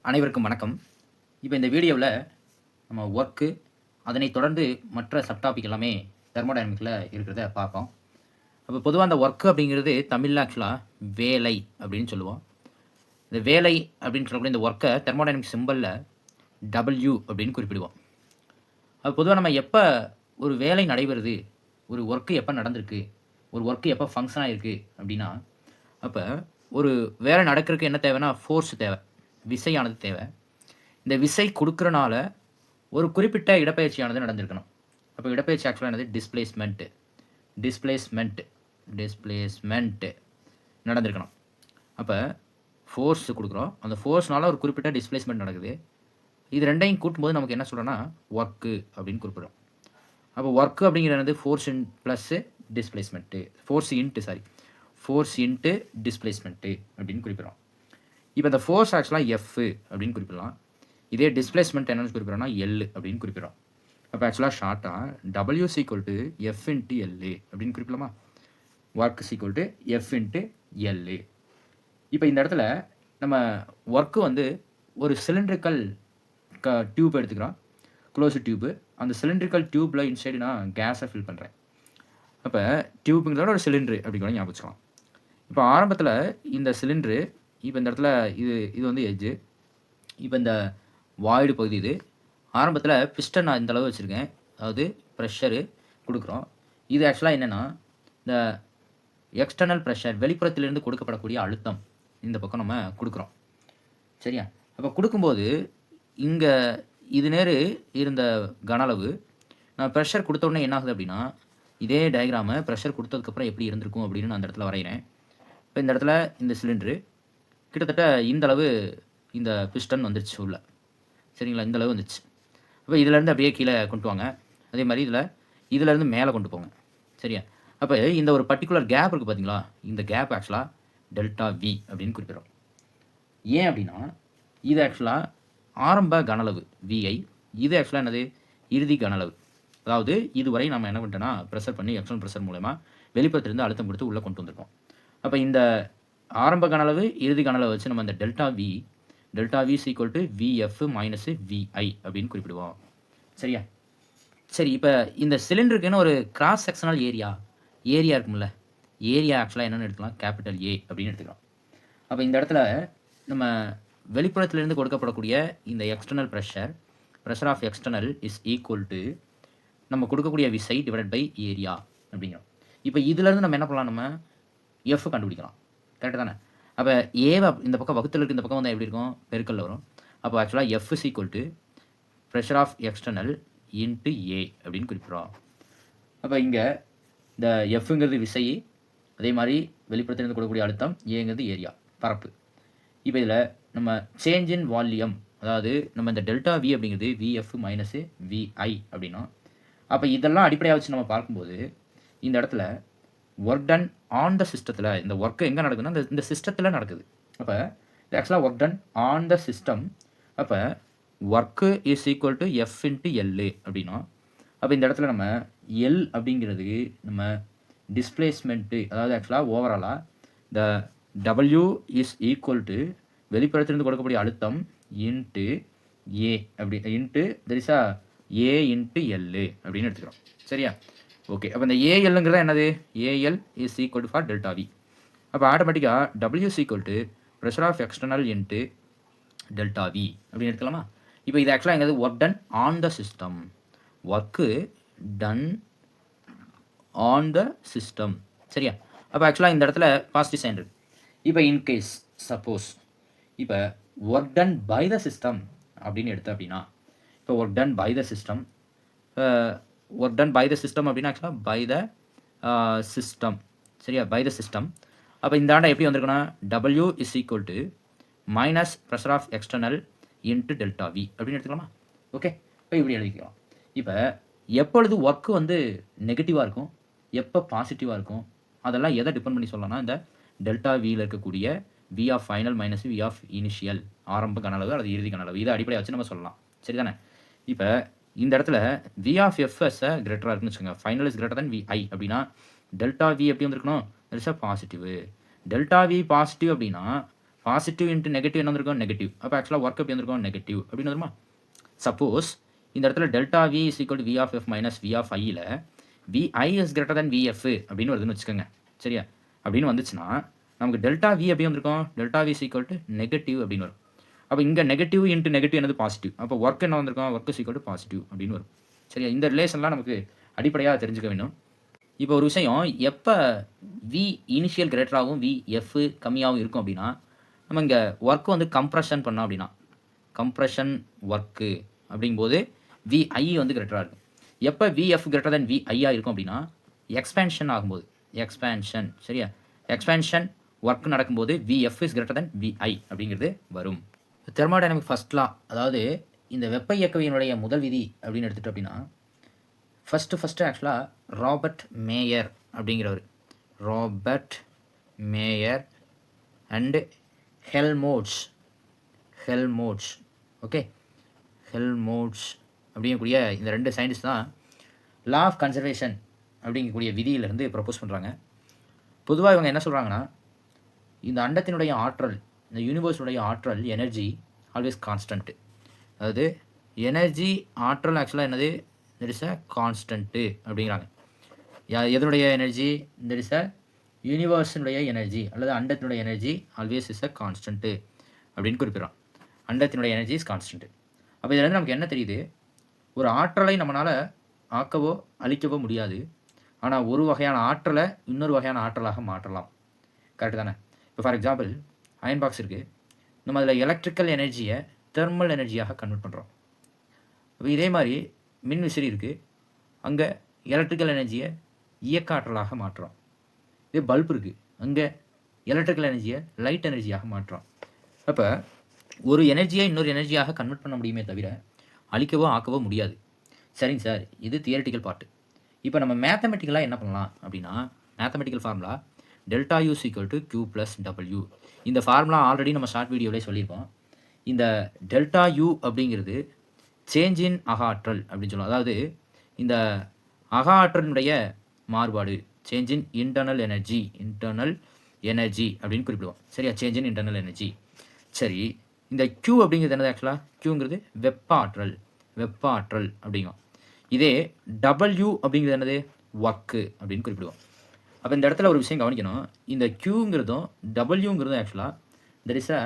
அனைவருக்கும் வணக்கம். இப்போ இந்த வீடியோவில் நம்ம ஒர்க்கு, அதனை தொடர்ந்து மற்ற சப்டாபிக் எல்லாமே தெர்மோடைனமிக்ல இருக்கிறத பார்ப்போம். அப்போ பொதுவாக அந்த ஒர்க்கு அப்படிங்கிறது தமிழில் ஆக்சுவலாக வேலை அப்படின்னு சொல்லுவோம். இந்த வேலை அப்படின்னு சொல்லக்கூடிய இந்த ஒர்க்கை தெர்மோடைனமிக் சிம்பலில் டபிள்யூ அப்படின்னு குறிப்பிடுவோம். அது பொதுவாக நம்ம எப்போ ஒரு வேலை நடைபெறுது, ஒரு ஒர்க்கு எப்போ நடந்திருக்கு, ஒரு ஒர்க்கு எப்போ ஃபங்க்ஷன் ஆகிருக்கு அப்படின்னா, அப்போ ஒரு வேலை நடக்கிறதுக்கு என்ன தேவைன்னா ஃபோர்ஸ் தேவை, விசையானது தேவை. இந்த விசை கொடுக்குறனால ஒரு குறிப்பிட்ட இடப்பெயர்ச்சியானது நடந்திருக்கணும். அப்போ இடப்பெயர்ச்சி ஆக்சுவலாக என்னது டிஸ்பிளேஸ்மெண்ட்டு நடந்திருக்கணும். அப்போ ஃபோர்ஸ் கொடுக்குறோம், அந்த ஃபோர்ஸ்னால ஒரு குறிப்பிட்ட டிஸ்பிளேஸ்மெண்ட் நடக்குது. இது ரெண்டையும் கூட்டும்போது நமக்கு என்ன சொல்கிறோன்னா ஒர்க்கு அப்படின்னு குறிப்பிடும். அப்போ ஒர்க்கு அப்படிங்கிறது force plus displacement, force into displacement அப்படின்னு குறிப்பிடும். இப்போ இந்த ஃபோர்ஸ் ஆக்சுவலாக எஃப் அப்படின்னு குறிப்பிடலாம். இதே டிஸ்பிளேஸ்மெண்ட் என்னென்னு குறிப்பிட்றோம்னா எல் அப்படின்னு குறிப்பிடும். அப்போ ஆக்சுவலாக ஷார்ட்டாக டபிள்யூ = எஃப் இன்ட்டு எல் அப்படின்னு குறிப்பிடலாமா? Work = F into L. இப்போ இந்த இடத்துல நம்ம ஒர்க்கு வந்து ஒரு சிலிண்ட்ரிக்கல் டியூப் எடுத்துக்கிறோம், க்ளோஸ் டியூப்பு. அந்த சிலிண்ட்ரிக்கல் டியூப்பில் இன்சைடு நான் கேஸை ஃபில் பண்ணுறேன். அப்போ டியூப்புங்கிறத ஒரு சிலிண்ட்ரு அப்படிங்கிற ஞாபகம் வச்சுக்கலாம். இப்போ ஆரம்பத்தில் இந்த சிலிண்ட்ரு, இப்போ இந்த இடத்துல இது வந்து எட்ஜு, இப்போ இந்த வாய்டு பகுதி இது. ஆரம்பத்தில் பிஸ்டன் நான் இந்த அளவு வச்சுருக்கேன், அதாவது ப்ரெஷரு கொடுக்குறோம். இது ஆக்சுவலாக என்னென்னா இந்த எக்ஸ்டர்னல் ப்ரெஷர், வெளிப்புறத்திலிருந்து கொடுக்கப்படக்கூடிய அழுத்தம் இந்த பக்கம் நம்ம கொடுக்குறோம். சரியா? அப்போ கொடுக்கும்போது இங்கே இது நேர் இருந்த கன அளவு நான் ப்ரெஷர் கொடுத்த உடனே என்ன ஆகுது அப்படின்னா, இதே டயக்ராமை ப்ரெஷர் கொடுத்ததுக்கப்புறம் எப்படி இருந்திருக்கும் அப்படின்னு நான் அந்த இடத்துல வரைகிறேன். இப்போ இந்த இடத்துல இந்த சிலிண்ட்ரு கிட்டத்தட்ட இந்த அளவு இந்த பிஸ்டன் வந்துருச்சு உள்ள. சரிங்களா? இந்த அளவு வந்துச்சு. அப்போ இதிலேருந்து அப்படியே கீழே கொண்டு வாங்க. அதே மாதிரி இதிலேருந்து மேலே கொண்டு போங்க. சரியா? அப்போ இந்த ஒரு பர்டிகுலர் கேப் இருக்குது பார்த்தீங்களா? இந்த கேப் ஆக்சுவலாக டெல்டா வி அப்படின்னு குறிப்பிடும். ஏன் அப்படின்னா இது ஆக்சுவலாக ஆரம்ப கனளவு விஐ, இது ஆக்சுவலாக என்னது இறுதி கனளவு. அதாவது இதுவரை நம்ம என்ன பண்ணிட்டோன்னா ப்ரெஷர் பண்ணி எக்ஸ்டர்னல் ப்ரெஷர் மூலமா வெளிப்புறத்திலிருந்து அழுத்தம் கொடுத்து உள்ளே கொண்டு வந்திருக்கோம். அப்போ இந்த ஆரம்ப கனளவு இறுதி கனளவு வச்சு நம்ம இந்த delta V = VF minus VI அப்படின்னு குறிப்பிடுவோம். சரியா? சரி, இப்போ இந்த சிலிண்டருக்குன்னு ஒரு கிராஸ் செக்ஷனல் ஏரியா இருக்கும்ல, ஏரியா ஆக்சுவலாக என்னென்னு எடுத்துக்கலாம், கேபிட்டல் ஏ அப்படின்னு எடுத்துக்கலாம். அப்போ இந்த இடத்துல நம்ம வெளிப்புறத்திலிருந்து கொடுக்கப்படக்கூடிய இந்த external pressure of external is equal to நம்ம கொடுக்கக்கூடிய விசை டிவைடட் பை ஏரியா அப்படிங்கிறோம். இப்போ இதிலேருந்து நம்ம என்ன பண்ணலாம், நம்ம எஃப் கண்டுபிடிக்கலாம். கரெக்டு தானே? அப்போ ஏவை இந்த பக்கம் வகுத்தில் இருக்குது, இந்த பக்கம் வந்து எப்படி இருக்கும், பெருக்கல்ல வரும். அப்போ ஆக்சுவலாக F = pressure of external into A அப்படின்னு குறிப்பிட்றோம். அப்போ இங்கே இந்த எஃப்ங்கிறது விசை, அதே மாதிரி வெளிப்புறத்திலிருந்து கொடுக்கக்கூடிய அழுத்தம், ஏங்கிறது ஏரியா, பரப்பு. இப்போ இதில் நம்ம சேஞ்ச் இன் வால்யூம், அதாவது நம்ம இந்த டெல்டா வி அப்படிங்கிறது விஎஃப் மைனஸ் விஐ அப்படின்னா, அப்போ இதெல்லாம் அடிப்படையாக வச்சு நம்ம பார்க்கும்போது இந்த இடத்துல ஒர்க் டன் ஆன் த சிஸ்டத்தில், இந்த ஒர்க்கு எங்கே நடக்குதுன்னா இந்த சிஸ்டத்தில் நடக்குது. அப்போ இது ஆக்சுவலாக work done on the system. அப்போ work is equal to F into L அப்படின்னா, அப்போ இந்த இடத்துல நம்ம எல் அப்படிங்கிறது நம்ம டிஸ்பிளேஸ்மெண்ட்டு, அதாவது ஆக்சுவலாக ஓவராலாக இந்த டபிள்யூ இஸ் ஈக்குவல் டு வெளிப்புறத்திலிருந்து கொடுக்கக்கூடிய அழுத்தம் இன்ட்டு ஏ அப்படி இன்ட்டு தெரிசா ஏ இன்ட்டு எல் அப்படின்னு எடுத்துக்கிறோம். சரியா? ஓகே. அப்போ இந்த ஏஎல்ங்கிறது என்னது, AL is equal to for delta V. அப்போ ஆட்டோமேட்டிக்காக W = pressure of external into delta V அப்படின்னு எடுத்துக்கலாமா? இப்போ இது ஆக்சுவலாக எங்கிறது work done on the system, work done on the system. சரியா? அப்போ ஆக்சுவலாக இந்த இடத்துல பாசிட்டிவ் சைன் இருக்குது. இப்போ இன்கேஸ் சப்போஸ் இப்போ work done by the system அப்படின்னு எடுத்து அப்படின்னா, இப்போ work done by the system அப்படின்னா ஆக்சுவலாக பை த சிஸ்டம். சரியா? By the system. அப்போ இந்த ஆண்டை எப்படி வந்திருக்குன்னா W is equal to minus pressure of external into delta V அப்படின்னு எடுத்துக்கலாமா? ஓகே. இப்போ இப்படி எழுதிக்கலாம். இப்போ எப்பொழுது ஒர்க்கு வந்து நெகட்டிவாக இருக்கும், எப்போ பாசிட்டிவாக இருக்கும், அதெல்லாம் எதை டிபெண்ட் பண்ணி சொல்லலாம்னா இந்த டெல்டா வியில் இருக்கக்கூடிய V of final minus V of initial, ஆரம்ப கனளவு அல்லது இறுதி கனளவு, இதை அடிப்படையாக வச்சு நம்ம சொல்லலாம். சரி தானே? இப்போ இந்த இடத்துல வி ஆஃப் எஃப் எஸ் கிரேட்டராக இருக்குன்னு வச்சுக்கோங்க, final is greater than VI அப்படின்னா டெல்டா வி எப்படி வந்திருக்கணும், it's positive. Delta we positive அப்படின்னா பாசிட்டிவ் இன்ட்டு நெகட்டிவ் என்ன வந்திருக்கும் நெகட்டிவ். அப்போ ஆக்சுவலாக ஒர்க் எப்படி வந்திருக்கும் நெகட்டிவ் அப்படின்னு வருமா. சப்போஸ் இந்த இடத்துல delta V is equal to V of F minus V of ஐயில் VI is greater than VF அப்படின்னு வருதுன்னு வச்சுக்கோங்க. சரியா, அப்படின்னு வந்துச்சுன்னா நமக்கு டெல்டா வி எப்படி வந்திருக்கும் delta V is equal to negative அப்படின்னு வரும். அப்போ இங்கே நெகட்டிவ் இன்ட்டு நெகட்டிவ் என்னது பாசிட்டிவ். அப்போ ஒர்க் என்ன வந்திருக்கும் work is equal to positive அப்படின்னு வரும். சரியா, இந்த ரிலேஷன்லாம் நமக்கு அடிப்படையாக தெரிஞ்சுக்க வேணும். இப்போ ஒரு விஷயம் எப்போ வி இனிஷியல் கிரேட்டராகவும் வி எஃப் கம்மியாகவும் இருக்கும் அப்படின்னா நம்ம இங்கே ஒர்க்கு வந்து கம்ப்ரெஷன் பண்ணோம் அப்படின்னா கம்ப்ரெஷன் ஒர்க்கு அப்படிங்கும்போது விஐ வந்து கிரேட்டராக இருக்கும். எப்போ விஎஃப் கிரேட்டர் தென் விஐயாக இருக்கும் அப்படின்னா எக்ஸ்பேன்ஷன் ஆகும்போது எக்ஸ்பேன்ஷன். சரியா, எக்ஸ்பேன்ஷன் ஒர்க் நடக்கும்போது VF is greater than VI அப்படிங்கிறது வரும். தெர்மோடைனமிக் ஃபர்ஸ்ட் லா, அதாவது இந்த வெப்ப இயக்கவியனுடைய முதல் விதி அப்படின்னு எடுத்துகிட்டோம் அப்படின்னா ஃபஸ்ட்டு ஆக்சுவலாக ராபர்ட் மேயர் அப்படிங்கிறவர், ராபர்ட் மேயர் அண்டு ஹெல்மோட்ஸ் ஓகே, ஹெல்மோட்ஸ் அப்படிங்கக்கூடிய இந்த ரெண்டு சயின்டிஸ்ட் தான் லா ஆஃப் கன்சர்வேஷன் அப்படிங்கக்கூடிய விதியிலிருந்து ப்ரப்போஸ் பண்ணுறாங்க. பொதுவாக இவங்க என்ன சொல்கிறாங்கன்னா இந்த அண்டத்தினுடைய ஆற்றல், இந்த யூனிவர்ஸுடைய ஆற்றல் எனர்ஜி ஆல்வேஸ் கான்ஸ்டன்ட்டு. அதாவது எனர்ஜி ஆற்றல் ஆக்சுவலாக என்னது தெர் இஸ் அ கான்ஸ்டன்ட்டு அப்படிங்கிறாங்க. எதனுடைய எனர்ஜி தெர் இஸ் அ யூனிவர்ஸினுடைய எனர்ஜி அல்லது அண்டத்தினுடைய energy always is a constant அப்படின்னு குறிப்பிட்றான். அண்டத்தினுடைய எனர்ஜி இஸ் கான்ஸ்டன்ட்டு. அப்போ இதுலேருந்து நமக்கு என்ன தெரியுது, ஒரு ஆற்றலை நம்மளால் ஆக்கவோ அழிக்கவோ முடியாது. ஆனால் ஒரு வகையான ஆற்றலை இன்னொரு வகையான ஆற்றலாக மாற்றலாம். கரெக்டு தானே. இப்போ ஃபார் எக்ஸாம்பிள் அயன் பாக்ஸ் இருக்குது, நம்ம அதில் எலக்ட்ரிக்கல் எனர்ஜியை தெர்மல் எனர்ஜியாக கன்வெர்ட் பண்ணுறோம். இப்போ இதே மாதிரி மின் விசிறி இருக்குது, அங்கே எலக்ட்ரிக்கல் எனர்ஜியை இயக்க ஆற்றலாக மாற்றுறோம். இதே பல்ப் இருக்குது, அங்கே எலக்ட்ரிக்கல் எனர்ஜியை லைட் எனர்ஜியாக மாற்றுறோம். அப்போ ஒரு எனர்ஜியை இன்னொரு எனர்ஜியாக கன்வெர்ட் பண்ண முடியுமே தவிர அழிக்கவோ ஆக்கவோ முடியாது. சரிங்க சார், இது தியரிட்டிக்கல் பார்ட்டு. இப்போ நம்ம மேத்தமெட்டிக்கலாக என்ன பண்ணலாம் அப்படின்னா mathematical formula delta U equal to Q plus W. இந்த ஃபார்முலா ஆல்ரெடி நம்ம ஷார்ட் வீடியோவிலே சொல்லியிருக்கோம். இந்த டெல்டா யூ அப்படிங்கிறது சேஞ்ச் இன் அகாற்றல் அப்படின்னு சொல்லுவோம். அதாவது இந்த அகாற்றலினுடைய மாறுபாடு, சேஞ்ச் இன் இன்டர்னல் எனர்ஜி அப்படின்னு குறிப்பிடுவோம். சரியா, சேஞ்ச் இன் இன்டர்னல் எனர்ஜி. சரி, இந்த Q அப்படிங்கிறது என்னது ஆக்சுவலாக Qங்கிறது வெப்ப ஆற்றல் அப்படிங்கும். இதே W அப்படிங்கிறது என்னது ஒர்க்கு அப்படின்னு குறிப்பிடுவோம். அப்போ இந்த இடத்துல ஒரு விஷயம் கவனிக்கணும், இந்த Qங்கிறதும் Wங்கிறதும் ஆக்சுவலாக தெர் இஸ் அ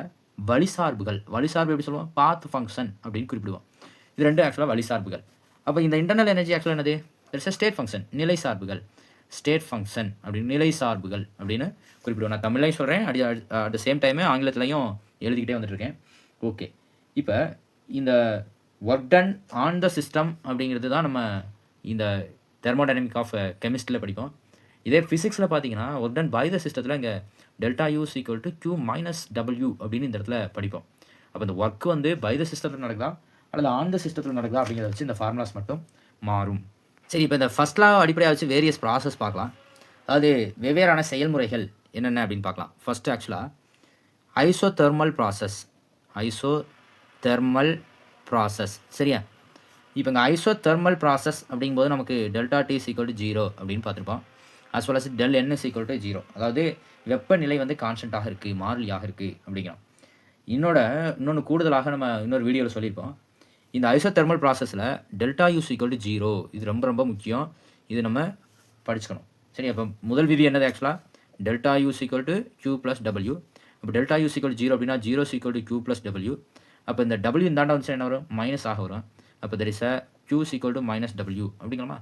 வழிசார்புகள். வழிசார்பு எப்படி சொல்லுவோம், பாத் ஃபங்க்ஷன் அப்படின்னு குறிப்பிடுவோம். இது ரெண்டும் ஆக்சுவலாக வழிசார்புகள். அப்போ இந்த இன்டர்னல் எனர்ஜி ஆக்சுவலாக என்னது there is a state function, நிலை சார்புகள். ஸ்டேட் ஃபங்க்ஷன் அப்படின்னு நிலை சார்புகள் அப்படின்னு குறிப்பிடுவோம். நான் தமிழ்லையும் சொல்கிறேன், அட் த சேம் டைமு ஆங்கிலத்திலையும் எழுதிக்கிட்டே வந்துட்டுருக்கேன். ஓகே, இப்போ இந்த work done on the system அப்படிங்கிறது தான் நம்ம இந்த தெர்மோடைனமிக் ஆஃப் கெமிஸ்ட்ரியில் படிப்போம். இதே ஃபிசிக்ஸில் பார்த்தீங்கன்னா ஒர்க் டன் பை த சிஸ்டத்தில் இங்கே delta U equal to Q minus W அப்படின்னு இந்த இடத்துல படிப்போம். அப்போ இந்த ஒர்க் வந்து பை த சிஸ்டத்தில் நடக்குதா அல்லது ஆன் த சிஸ்டத்தில் நடக்குதா அப்படிங்கிறத வச்சு இந்த ஃபார்முலாஸ் மட்டும் மாறும். சரி, இப்போ இந்த ஃபர்ஸ்ட் லா அடிப்படையாக வச்சு வேரியஸ் ப்ராசஸ் பார்க்கலாம். அதாவது வெவ்வேறான செயல்முறைகள் என்னென்ன அப்படின்னு பார்க்கலாம். ஃபஸ்ட்டு ஆக்சுவலாக ஐசோதெர்மல் ப்ராசஸ். சரியா, இப்போ இங்கே ஐசோதெர்மல் ப்ராசஸ் அப்படிங்கும்போது நமக்கு டெல்டா T ஈக்குவல் டு 0 அப்படின்னு பார்த்துருப்போம். as well as del n is equal to 0. அதாவது வெப்பநிலை வந்து கான்ஸ்டண்ட்டாக இருக்குது, மாறிலியாக இருக்குது அப்படிங்கிறோம். இன்னொன்று கூடுதலாக நம்ம இன்னொரு வீடியோவில் சொல்லியிருப்போம். இந்த ஐசோதெர்மல் ப்ராசஸில் டெல்டா யூ ஈக்குவல் டு 0 இது ரொம்ப ரொம்ப முக்கியம். இது நம்ம படிச்சுக்கணும். சரி, அப்போ முதல் விதி என்னது ஆக்சுவலாக delta U equal to Q plus W. அப்போ டெல்டா யூ ஈக்குவல் 0 அப்படின்னா 0 equal to Q plus W. அப்போ இந்த W இந்தாண்ட வந்துச்சுன்னா என்ன வரும், மைனஸ் ஆக வரும். அப்போ there is a Q equal to minus W அப்படிங்கலாமா.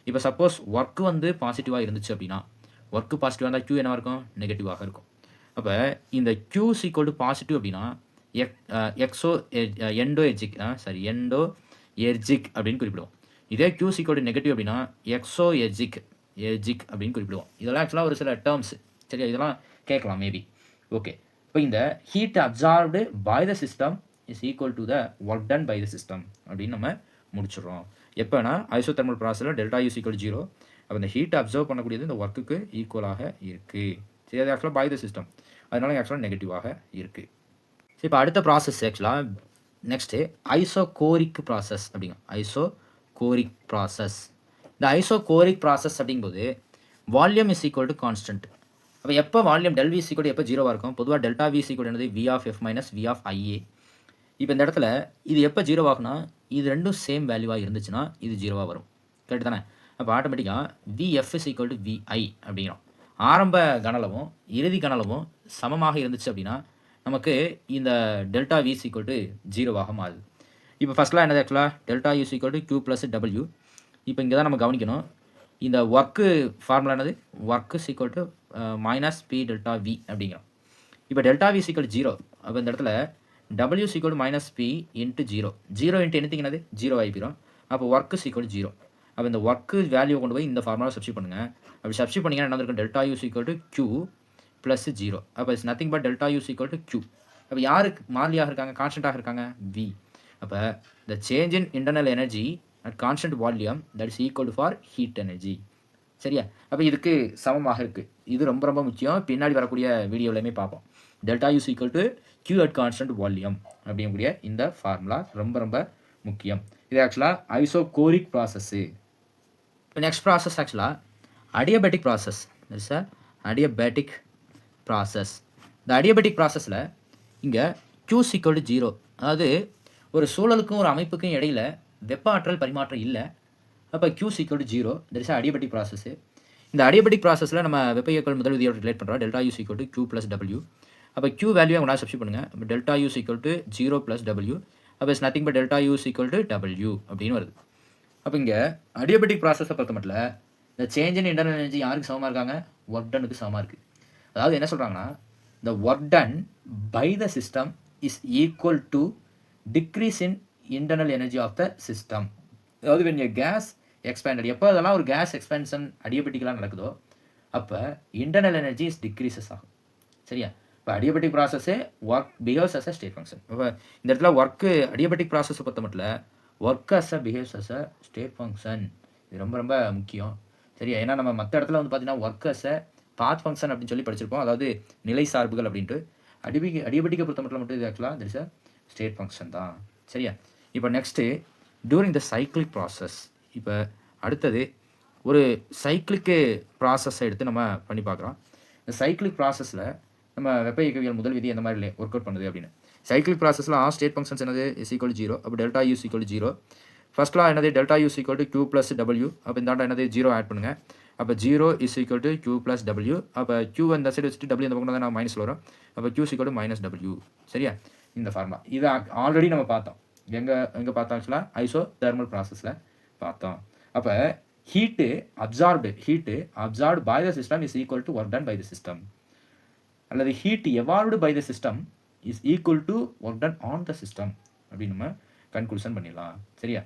இப்போ சப்போஸ் ஒர்க்கு வந்து பாசிட்டிவாக இருந்துச்சு அப்படின்னா, ஒர்க்கு பாசிட்டிவாக இருந்தால் Q என்னவாக இருக்கும், நெகட்டிவாக இருக்கும். அப்போ இந்த Q ஈக்குவல் டு பாசிட்டிவ் அப்படின்னா எண்டோ எர்ஜிக் அப்படின்னு குறிப்பிடுவோம். இதே Q ஈக்குவல் டு நெகட்டிவ் அப்படின்னா எக்ஸோ எர்ஜிக் அப்படின்னு குறிப்பிடுவோம். இதெல்லாம் ஆக்சுவலாக ஒரு சில டேர்ம்ஸ். சரியா, இதெல்லாம் கேட்கலாம் மேபி. ஓகே, இப்போ இந்த heat absorbed by the system is equal to the work done by the system அப்படின்னு நம்ம முடிச்சிடுறோம். எப்போனா ஐசோதெர்மல் ப்ராசஸில் டெல்டா யூ ஈக்குவல் 0. அப்போ இந்த ஹீட் அப்சர்வ் பண்ணக்கூடியது இந்த ஒர்க்குக்கு ஈக்குவலாக இருக்குது. சரி, அது ஆக்சுவலாக பை த சிஸ்டம், அதனால ஆக்சுவலாக நெகட்டிவாக இருக்குது. சரி, இப்போ அடுத்த ப்ராசஸ் ஆக்சுவலாக நெக்ஸ்ட்டு ஐசோகோரிக் ப்ராசஸ் அப்படிங்க. Isochoric process. இந்த ஐசோகோரிக் ப்ராசஸ் அப்படிங்கும்போது volume is equal to constant. அப்போ எப்போ வால்யூம் டெல் வி சீக்கோடு எப்போ ஜீரோவாக இருக்கும்? பொதுவாக டெல்டா வி சீக்கோடு என்னது V of F minus V of I A. இப்போ இந்த இடத்துல இது எப்போ ஜீரோவாகுனா இது ரெண்டும் சேம் வேல்யூவாக இருந்துச்சுன்னா இது ஜீரோவாக வரும். கரெக்ட் தானே? அப்போ ஆட்டோமேட்டிக்காக VF is equal to VI அப்படிங்கிறோம். ஆரம்ப கனளவும் இறுதி கனளவும் சமமாக இருந்துச்சு அப்படின்னா நமக்கு இந்த டெல்டா வி ஈக்குவல் டு ஜீரோவாக மாறுது. இப்போ ஃபஸ்ட்லாம் என்னது ஆக்சுவலாக delta U equal to Q plus W. இப்போ இங்கே தான் நம்ம கவனிக்கணும், இந்த ஒர்க்கு ஃபார்முலா என்னது work equal to minus P delta V அப்படிங்கிறோம். இப்போ டெல்டா வி ஈக்குவல் ஜீரோ. அப்போ இந்த இடத்துல W equal to minus P into zero. Zero into anything என்னது ஜீரோ ஆகிப்போம். அப்போ ஒர்க்கு ஈக்குவல் ஜீரோ. அப்போ இந்த ஒர்க்கு வேல்யூவை கொண்டு போய் இந்த ஃபார்முலா சப்ஸ்டியூட் பண்ணுங்கள். அப்படி சப்ஸ்டியூட் பண்ணிங்கன்னா என்ன இருக்கும்? Delta U equal to Q plus zero. அப்போ it's nothing but delta U equal to Q. அப்போ யாருக்கு மாறிலியாக இருக்காங்க? கான்ஸ்டண்ட்டாக இருக்காங்க, வி. அப்போ the change in internal energy at constant volume that is equal to for heat energy. சரியா? அப்போ இதுக்கு சமமாக இருக்குது. இது ரொம்ப ரொம்ப முக்கியம். பின்னாடி வரக்கூடிய வீடியோலையுமே பார்ப்போம். Delta U equal to Q at constant volume அப்படிங்கக்கூடிய இந்த ஃபார்முலா ரொம்ப ரொம்ப முக்கியம். இது ஆக்சுவலாக ஐசோகோரிக் ப்ராசஸ்ஸு. இப்போ நெக்ஸ்ட் ப்ராசஸ் ஆக்சுவலாக adiabatic process. It's a adiabatic process. இந்த அடியபெட்டிக் ப்ராசஸில் இங்கே Q ஈக்குவல் டு ஜீரோ. அதாவது ஒரு சூழலுக்கும் ஒரு அமைப்புக்கும் இடையில் வெப்ப ஆற்றல் பரிமாற்றம் இல்லை. அப்போ Q equal to zero. That is adiabatic process. இந்த அடியபெட்டிக் ப்ராசஸில் நம்ம வெப்ப இயக்கல் முதல் விதியோட ரிலேட் பண்ணுறோம். Delta U equal to Q plus W. அப்போ Q வேல்யூ அவங்க சப்ஸ்டியூட் பண்ணுங்கள். அப்போ delta U equal to zero plus W. அப்போ it's nothing but delta U equal to W அப்படின்னு வருது. அப்போ இங்கே அடியபெட்டிக் ப்ராசஸை பொறுத்த மட்டும் இந்த சேஞ்ச் இன் இன்டர்னல் எனர்ஜி யாருக்கு சமமாக இருக்காங்க? ஒர்க் டனுக்கு சமமாக இருக்குது. அதாவது என்ன சொல்கிறாங்கன்னா, the work done by the system is equal to decrease in internal energy of the system. அதாவது when a gas expanded, எப்போ அதெல்லாம் ஒரு கேஸ் எக்ஸ்பென்ஷன் அடியபெட்டிக்கெலாம் நடக்குதோ அப்போ இன்டர்னல் எனர்ஜி இஸ் டிக்ரீசஸ் ஆகும். சரியா? இப்போ அடியபெட்டிக் ப்ராசஸே work behaves as a state function. இப்போ இந்த இடத்துல ஒர்க்கு அடியபெட்டிக் ப்ராசஸை பொறுத்த மட்டும் work as a behaves as a state function. இது ரொம்ப ரொம்ப முக்கியம். சரியா? ஏன்னா நம்ம மற்ற இடத்துல வந்து பார்த்தீங்கன்னா work as a path function அப்படின்னு சொல்லி படிச்சிருப்போம். அதாவது நிலை சார்புகள் அப்படின்ட்டு. அடிபெட்டிக்கை பொறுத்த மட்டும் இது ஆக்சுவலாக திஸ் அ ஸ்டேட் ஃபங்க்ஷன் தான். சரியா? இப்போ next during the cyclic process. இப்போ அடுத்தது ஒரு சைக்கிளிக்கு ப்ராசஸை எடுத்து நம்ம பண்ணி பார்க்குறோம். இந்த சைக்கிளிக் ப்ராசஸில் நம்ம வெப்ப இயக்கவியல் முதல் விதி எந்த மாதிரி ஒர்க் அவுட் பண்ணுது அப்படின்னு. சைக்கிளிக் ப்ராசஸில் ஸ்டேட் ஃபங்க்ஷன்ஸ் என்னது இஸ் ஈக்குவல் ஜீரோ. அப்போ டெல்டா யூ ஈக்குவல் ஜீரோ. ஃபர்ஸ்ட்லாம் என்னது delta U equal to Q plus W. அப்போ இந்த என்னது ஜீரோ ஆட் பண்ணுங்கள். அப்போ zero is equal to Q plus W. அப்போ கியூ அந்த சைடு வச்சுட்டு டபிள்யூ அந்த பக்கம் தான் மைனஸில் வரும். அப்போ Q equal to minus W. சரியா? இந்த ஃபார்முலா இது ஆல்ரெடி நம்ம பார்த்தோம். எங்கே பார்த்தோம்? ஆக்சுவலாக ஐசோ தெர்மல் ப்ராசஸில் பார்த்தோம். அப்போ heat absorbed by the system is equal to work done by the system. அல்லது heat evolved by the system is equal to work done on the system அப்படின்னு நம்ம கன்க்ளூஷன் பண்ணிடலாம். சரியா?